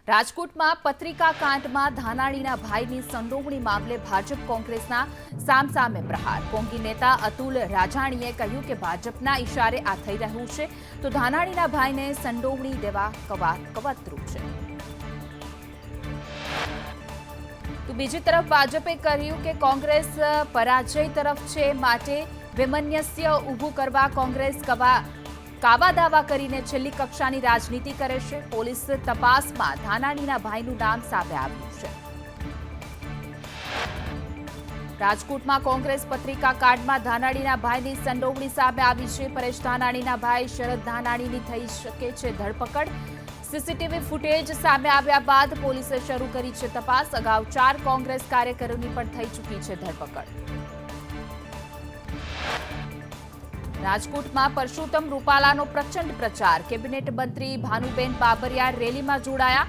રાજકોટમાં પત્રિકા કાંડમાં ધાનાણીના ભાઈની સંડોવણી મામલે ભાજપ કોંગ્રેસના સામસામે પ્રહાર. કોંગી નેતા અતુલ રાજાણીએ કહ્યું કે ભાજપના ઇશારે આ થઈ રહ્યું છે તો ધાનાણીના ભાઈને સંડોવણી દેવા કવાતરું છે. તો બીજી તરફ ભાજપે કહ્યું કે કોંગ્રેસ પરાજય તરફ છે, માટે વૈમનસ્ય ઊભું કરવા કોંગ્રેસ કાવા દાવા કરીને છેલ્લી કક્ષાની રાજનીતિ કરે છે. પોલીસ તપાસમાં ધાનાણીના ભાઈનું નામ સામે આવ્યું છે. રાજકોટમાં કોંગ્રેસ પત્રિકા કાંડમાં ધાનાણીના ભાઈની સંડોવણી સામે આવી છે. પરેશ ધાનાણીના ભાઈ શરદ ધાનાણીની થઈ શકે છે ધરપકડ. સીસીટીવી ફૂટેજ સામે આવ્યા બાદ પોલીસે શરૂ કરી છે તપાસ. અગાઉ 4 કોંગ્રેસ કાર્યકરોની પણ થઈ ચૂકી છે ધરપકડ. રાજકોટમાં પરસોત્તમ રૂપાલાનો પ્રચંડ પ્રચાર. કેબિનેટ મંત્રી ભાનુબેન બાબરિયા રેલીમાં જોડાયા.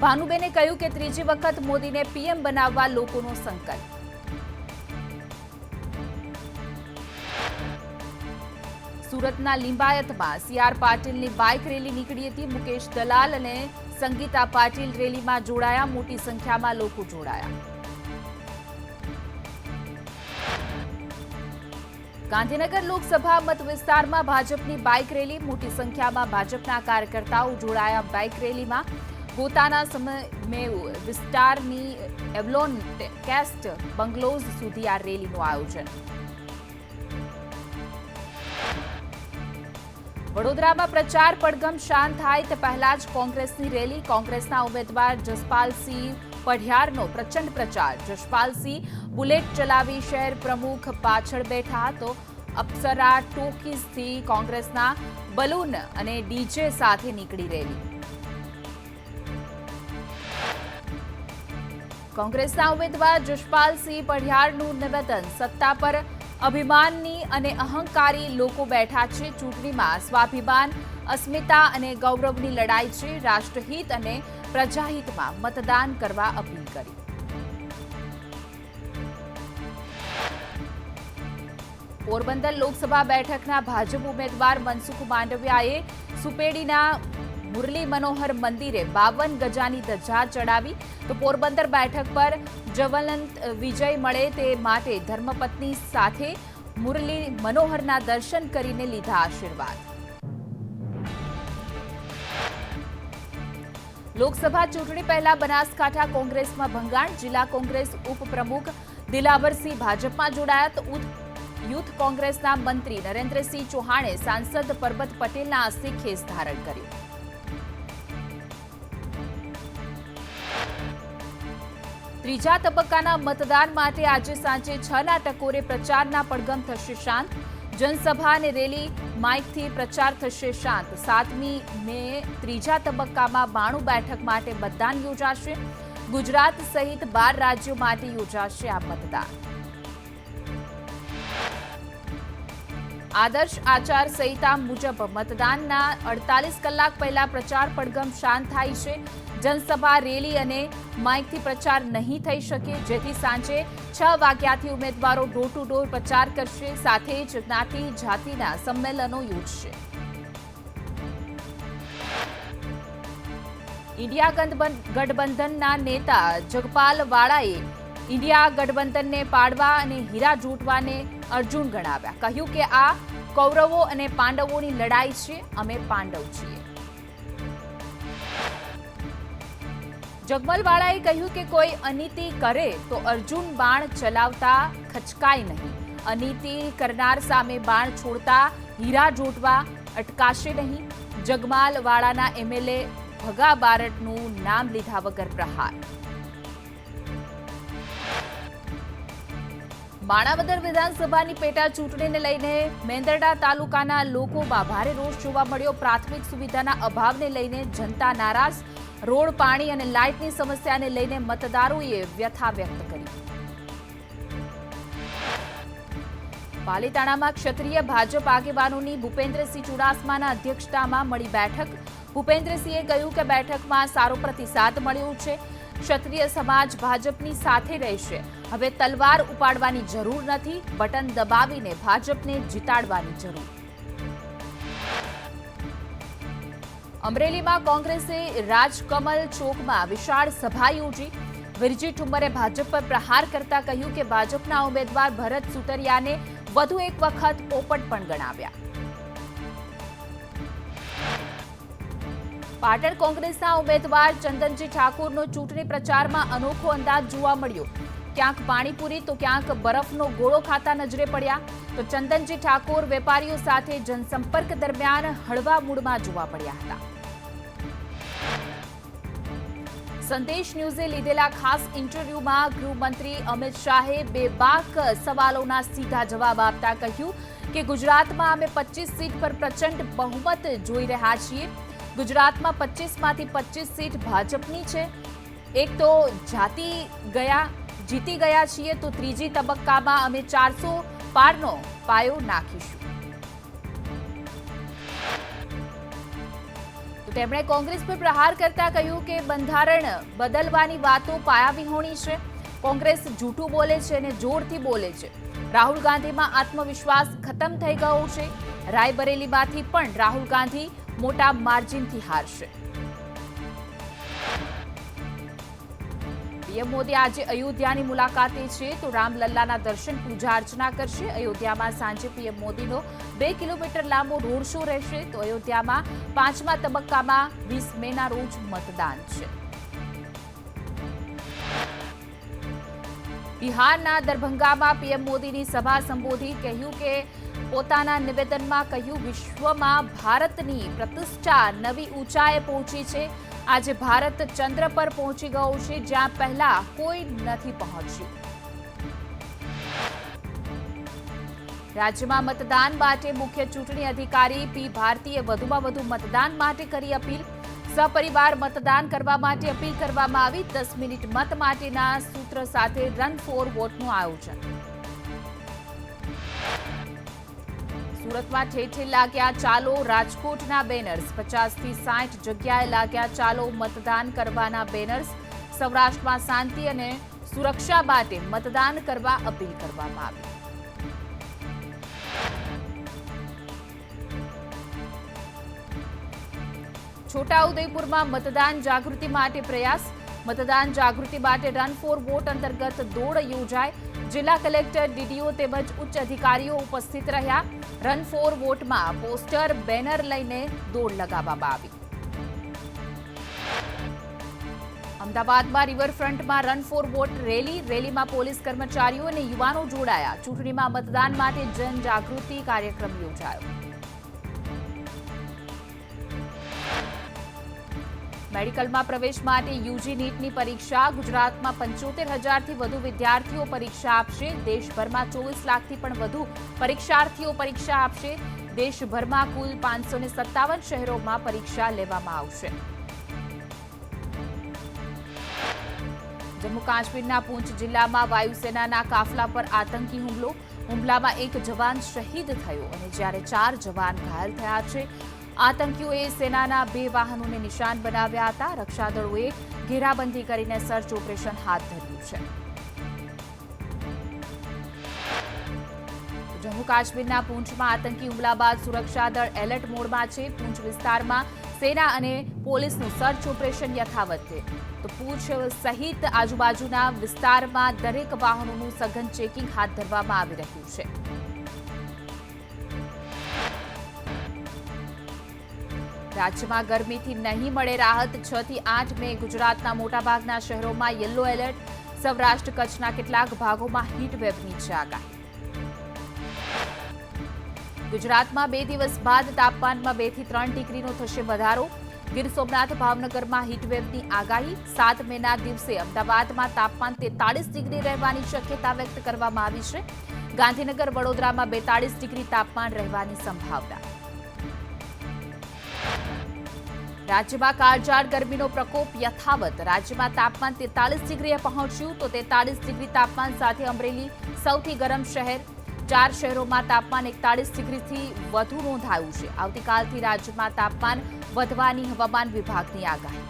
ભાનુબેને કહ્યું કે ત્રીજી વખત મોદીને પીએમ બનાવવા લોકોનો સંકલ્પ. સુરતના લિંબાયતમાં સી.આર. પાટીલની બાઇક રેલી નીકળી હતી. મુકેશ દલાલ અને સંગીતા પાટીલ રેલીમાં જોડાયા. મોટી સંખ્યામાં લોકો જોડાયા. ગાંધીનગર લોકસભા મત વિસ્તારમાં ભાજપની બાઇક રેલી. મોટી સંખ્યામાં ભાજપના કાર્યકર્તાઓ જોડાયા બાઇક રેલીમાં. ગોતાના સમયમેવ વિસ્તારની એવલોન કેસ્ટ બંગલોઝ સુધી આ રેલીનું આયોજન. વડોદરામાં પ્રચાર પડઘમ શાંત થાય તે પહેલા જ કોંગ્રેસની રેલી. કોંગ્રેસના ઉમેદવાર જસપાલસિંહ પઢિયારનો પ્રચંડ પ્રચાર. જસપાલસિંહ બુલેટ ચલાવી શહેર પ્રમુખ પાછળ બેઠા તો અપ્સરા ટોકીઝથી કોંગ્રેસના બલૂન અને ડીજે સાથે નીકળી રેલી. કોંગ્રેસના ઉમેદવાર જસપાલસિંહ પઢિયારનું નિવેદન. સત્તા પર અભિમાનની અને અહંકારી લોકો બેઠા છે. ચૂંટણીમાં સ્વાભિમાન, અસ્મિતા અને ગૌરવની લડાઈ છે. રાષ્ટ્રહિત અને પ્રજાહિતમાં મતદાન કરવા અપીલ કરી. પોરબંદર લોકસભા બેઠકના ભાજપ ઉમેદવાર મનસુખ માંડવિયાએ સુપેડીના મુરલી મનોહર મંદિરે 52 ગજાની ધજા ચડાવી. તો પોરબંદર બેઠક પર જ્વલંત વિજય મળે તે માટે ધર્મપત્ની સાથે મુરલી મનોહરના દર્શન કરીને લીધા આશીર્વાદ. લોકસભા ચૂંટણી પહેલા બનાસકાંઠા કોંગ્રેસમાં ભંગાણ. જિલ્લા કોંગ્રેસ ઉપપ્રમુખ દિલાવરસિંહ ભાજપમાં જોડાયા તો યુથ કોંગ્રેસના મંત્રી નરેન્દ્રસિંહ ચૌહાણે સાંસદ પરબત પટેલના હસ્તે ખેસ ધારણ કર્યું. ત્રીજા તબક્કાના મતદાન માટે આજે સાંજે 6ના ટકોરે પ્રચારના પડઘમ થશે શાંત. જનસભા અને રેલી માઇકથી પ્રચાર થશે શાંત. 7મી મે ત્રીજા તબક્કામાં 92 બેઠક માટે મતદાન યોજાશે. ગુજરાત સહિત 12 રાજ્યો માટે યોજાશે આ મતદાન. આદર્શ આચાર સંહિતા મુજબ મતદાનના 48 કલાક પહેલા પ્રચાર પડઘમ શાંત થાય છે. જનસભા, રેલી અને માઇકથી પ્રચાર નહીં થઈ શકે, જેથી સાંજે 6 વાગ્યાથી ઉમેદવારો ડોર ટુ ડોર પ્રચાર કરશે. સાથે જ જ્ઞાતિ જાતિના સંમેલનો યોજશે. ઇન્ડિયા ગઠબંધનના નેતા જગપાલ વાળાએ ઇન્ડિયા ગઠબંધનને પાડવા અને હીરા જોટવાને અર્જુન ગણાવ્યા. કહ્યું કે આ કૌરવો અને પાંડવોની લડાઈ છે. અમે પાંડવ છીએ. જગમલવાળાએ કહ્યું કે કોઈ અનીતિ કરે તો અર્જુન બાણ ચલાવતા ખચકાય નહીં. અનીતિ કરનાર સામે બાણ છોડતા હીરા જોટવા અટકાશે નહીં. જગમાલવાળાના એમએલએ ભગા બારડનું નામ લીધા વગર પ્રહાર. માણાવદર વિધાનસભાની પેટા ચૂંટણીને લઈને મેંદરડા તાલુકાના લોકોમાં ભારે રોષ જોવા મળ્યો. પ્રાથમિક સુવિધાના અભાવને લઈને જનતા નારાજ. રોડ, પાણી અને લાઇટની સમસ્યાને લઈને મતદારોએ વ્યથા વ્યક્ત કરી. પાલીતાણામાં ક્ષત્રિય ભાજપ આગેવાનોની ભૂપેન્દ્રસિંહ ચુડાસમાના અધ્યક્ષતામાં મળી બેઠક. ભૂપેન્દ્રસિંહે કહ્યું કે બેઠકમાં સારો પ્રતિસાદ મળ્યો છે. ક્ષત્રિય સમાજ ભાજપની સાથે રહેશે. હવે તલવાર ઉપાડવાની જરૂર નથી, બટન દબાવીને ભાજપને જીતાડવાની જરૂર. અમરેલીમાં કોંગ્રેસે રાજકમલ ચોકમાં વિશાળ સભા યોજી. વિરજી ઠુમ્મરે ભાજપ પર પ્રહાર કરતા કહ્યું કે ભાજપના ઉમેદવાર ભરત સુતરિયાને વધુ એક વખત પોપટ પણ ગણાવ્યા. પાટણ કોંગ્રેસના ઉમેદવાર ચંદનજી ઠાકોરનો ચૂંટણી પ્રચારમાં અનોખો અંદાજ જોવા મળ્યો. ક્યાંક પાણીપુરી તો ક્યાંક બરફનો ગોળો ખાતા નજરે પડ્યા. તો ચંદનજી ઠાકોર વેપારીઓ સાથે જનસંપર્ક દરમિયાન હળવા મૂડમાં જોવા પડ્યા હતા. સંદેશ ન્યૂઝે લીધેલા ખાસ ઇન્ટરવ્યુમાં ગૃહમંત્રી અમિત શાહે બેબાક સવાલોના સીધા જવાબ આપતા કહ્યું કે ગુજરાતમાં અમે 25 સીટ પર પ્રચંડ બહુમત જોઈ રહ્યા છીએ. ગુજરાતમાં 25માંથી 25 સીટ ભાજપની છે. એક તો જીતી ગયા છીએ તો ત્રીજી તબક્કામાં અમે 400 પારનો પાયો નાખીશું. તો તેમણે કોંગ્રેસ પર પ્રહાર કરતા કહ્યું કે બંધારણ બદલવાની વાતો પાયાવિહોણી છે. કોંગ્રેસ જૂઠું બોલે છે અને જોરથી બોલે છે. રાહુલ ગાંધીમાં આત્મવિશ્વાસ ખતમ થઈ ગયો છે. રાયબરેલીમાંથી પણ રાહુલ ગાંધી મોટા માર્જિનથી હારશે. પીએમ મોદી આજે અયોધ્યાની મુલાકાતે છે તો રામલલ્લાના દર્શન પૂજા અર્ચના કરશે. અયોધ્યામાં સાંજે પીએમ મોદીનો 2 કિલોમીટર લાંબો રોડ શો રહેશે. તો અયોધ્યામાં 5મા તબક્કામાં 20 મેના રોજ મતદાન છે. બિહારના દરભંગામાં પીએમ મોદીની સભા સંબોધી. કહ્યું કે પોતાના નિવેદનમાં કહ્યું વિશ્વમાં ભારતની પ્રતિષ્ઠા નવી ઊંચાઈએ પહોંચી છે. આજે ભારત ચંદ્ર પર પહોંચી ગયો છે જ્યાં પહેલા કોઈ નથી પહોંચ્યું. રાજ્યમાં મતદાન માટે મુખ્ય ચૂંટણી અધિકારી પી ભારતીએ વધુમાં વધુ મતદાન માટે કરી અપીલ. સપરિવાર મતદાન કરવા માટે અપીલ કરવામાં આવી. 10 મિનિટ મત માટેના સૂત્ર સાથે રન ફોર વોટનું આયોજન. સુરતમાં ઠેર લાગ્યા ચાલો રાજકોટના બેનર્સ. 50થી 60 જગ્યાએ લાગ્યા ચાલો મતદાન કરવાના બેનર્સ. સૌરાષ્ટ્રમાં શાંતિ અને સુરક્ષા માટે મતદાન કરવા અપીલ કરવામાં આવી. છોટાઉદેપુરમાં મતદાન જાગૃતિ માટે પ્રયાસ. મતદાન જાગૃતિ માટે રન ફોર વોટ અંતર્ગત દોડ યોજાય. જિલ્લા કલેક્ટર, ડીડીઓ તેમજ ઉચ્ચ અધિકારીઓ ઉપસ્થિત રહ્યા. રન ફોર વોટમાં પોસ્ટર, બેનર લઈને દોડ લગાવવામાં આવી. અમદાવાદમાં રિવરફ્રન્ટમાં રન ફોર વોટ રેલીમાં પોલીસ કર્મચારીઓ અને યુવાનો જોડાયા. ચૂંટણીમાં મતદાન માટે જનજાગૃતિ કાર્યક્રમ યોજાયો. મેડિકલમાં પ્રવેશ માટે યુજી નીટની પરીક્ષા. ગુજરાતમાં 75,000થી વધુ વિદ્યાર્થીઓ પરીક્ષા આપશે. દેશભરમાં 24 લાખથી પણ વધુ પરીક્ષાર્થીઓ પરીક્ષા આપશે. દેશભરમાં કુલ 557 શહેરોમાં પરીક્ષા લેવામાં આવશે. જમ્મુ કાશ્મીરના પૂંચ જિલ્લામાં વાયુસેનાના કાફલા પર આતંકી હુમલો. હુમલામાં એક જવાન શહીદ થયો અને જ્યારે 4 જવાન ઘાયલ થયા છે. આતંકીઓએ સેનાના 2 વાહનોને નિશાન બનાવ્યા હતા. રક્ષાદળોએ ઘેરાબંધી કરીને સર્ચ ઓપરેશન હાથ ધર્યું છે. જમ્મુ કાશ્મીરના પૂંછમાં આતંકી હુમલા બાદ સુરક્ષા દળ એલર્ટ મોડમાં છે. પૂંછ વિસ્તારમાં સેના અને પોલીસનું સર્ચ ઓપરેશન યથાવત છે. તો પૂંછ સહિત આજુબાજુના વિસ્તારમાં દરેક વાહનોનું સઘન ચેકિંગ હાથ ધરવામાં આવી રહ્યું છે. રાજ્યમાં ગરમીથી નહીં મળે રાહત. 6 થી 8 મે ગુજરાતના મોટાભાગના શહેરોમાં યલો એલર્ટ. સૌરાષ્ટ્ર કચ્છના કેટલાક ભાગોમાં હીટવેવની છે આગાહી. ગુજરાતમાં 2 દિવસ બાદ તાપમાનમાં 2 થી 3 ડિગ્રીનો થશે વધારો. ગીર સોમનાથ, ભાવનગરમાં હીટવેવની આગાહી. 7 મેના દિવસે અમદાવાદમાં તાપમાન 43 ડિગ્રી રહેવાની શક્યતા વ્યક્ત કરવામાં આવી છે. ગાંધીનગર, વડોદરામાં 42 ડિગ્રી તાપમાન રહેવાની સંભાવના. રાજ્યમાં કાળઝાળ ગરમીનો પ્રકોપ યથાવત. રાજ્યમાં તાપમાન 43 ડિગ્રીએ પહોંચ્યું તો 43 ડિગ્રી તાપમાન સાથે અમરેલી સૌથી ગરમ શહેર. 4 શહેરોમાં તાપમાન 41 ડિગ્રીથી વધુ નોંધાયું છે. આવતીકાલથી રાજ્યમાં તાપમાન વધવાની હવામાન વિભાગની આગાહી.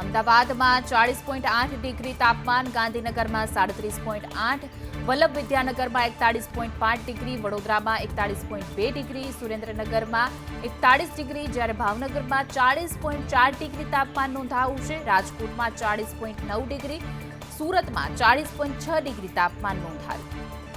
અમદાવાદમાં 40.8 ડિગ્રી તાપમાન. ગાંધીનગરમાં 37.8, વલ્લભ વિદ્યાનગરમાં 41.5 ડિગ્રી, વડોદરામાં 41.2 ડિગ્રી, સુરેન્દ્રનગરમાં 41 ડિગ્રી, જ્યારે ભાવનગરમાં 40.4 ડિગ્રી તાપમાન નોંધાયું છે. રાજકોટમાં 40.9 ડિગ્રી, સુરતમાં 40.6 ડિગ્રી તાપમાન નોંધાયું.